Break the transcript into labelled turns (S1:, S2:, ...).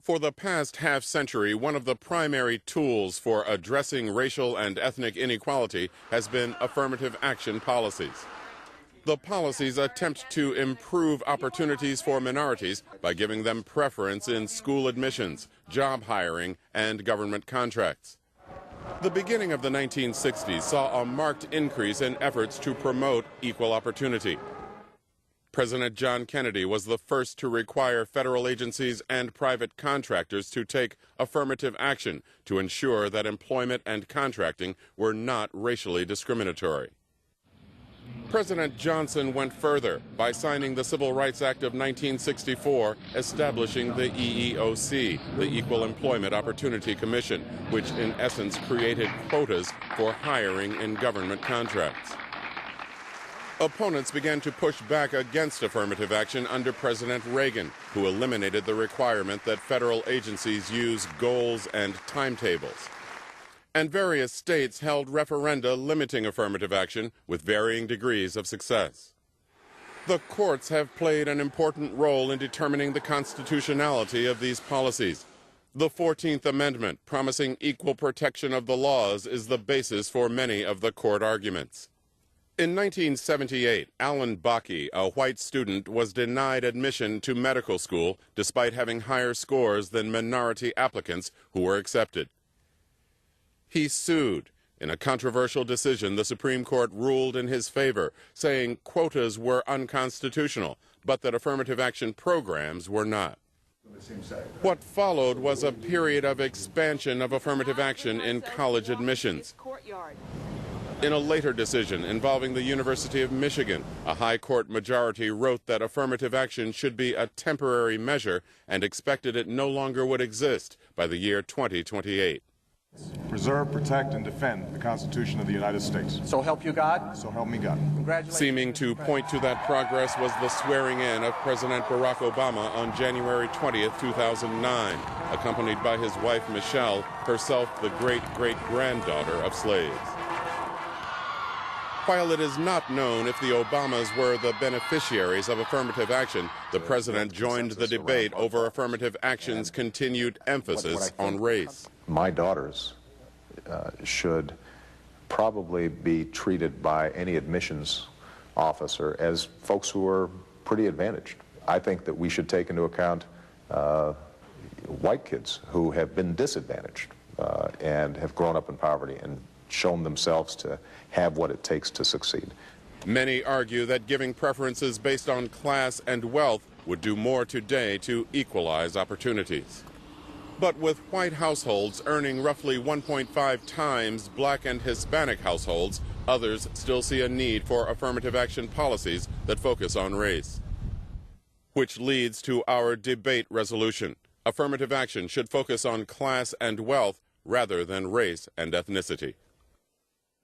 S1: For the past half-century, one of the primary tools for addressing racial and ethnic inequality has been affirmative action policies. The policies attempt to improve opportunities for minorities by giving them preference in school admissions, job hiring, and government contracts. The beginning of the 1960s saw a marked increase in efforts to promote equal opportunity. President John Kennedy was the first to require federal agencies and private contractors to take affirmative action to ensure that employment and contracting were not racially discriminatory. President Johnson went further by signing the Civil Rights Act of 1964, establishing the EEOC, the Equal Employment Opportunity Commission, which in essence created quotas for hiring in government contracts. Opponents began to push back against affirmative action under President Reagan, who eliminated the requirement that federal agencies use goals and timetables. And various states held referenda limiting affirmative action with varying degrees of success. The courts have played an important role in determining the constitutionality of these policies. The 14th Amendment, promising equal protection of the laws, is the basis for many of the court arguments. In 1978, Alan Bakke, a white student, was denied admission to medical school despite having higher scores than minority applicants who were accepted. He sued. In a controversial decision, the Supreme Court ruled in his favor, saying quotas were unconstitutional, but that affirmative action programs were not. What followed was a period of expansion of affirmative action in college admissions. In a later decision involving the University of Michigan, a high court majority wrote that affirmative action should be a temporary measure and expected it no longer would exist by the year 2028.
S2: Preserve, protect, and defend the Constitution of the United States.
S3: So help you God?
S2: So help me God.
S3: Congratulations.
S1: Seeming to point to that progress was the swearing in of President Barack Obama on January 20th, 2009, accompanied by his wife Michelle, herself the great-great-granddaughter of slaves. While it is not known if the Obamas were the beneficiaries of affirmative action, the president joined the debate over affirmative action's continued emphasis on race.
S4: My daughters should probably be treated by any admissions officer as folks who are pretty advantaged. I think that we should take into account white kids who have been disadvantaged and have grown up in poverty and shown themselves to have what it takes to succeed.
S1: Many argue that giving preferences based on class and wealth would do more today to equalize opportunities. But with white households earning roughly 1.5 times black and Hispanic households, others still see a need for affirmative action policies that focus on race. Which leads to our debate resolution. Affirmative action should focus on class and wealth rather than race and ethnicity.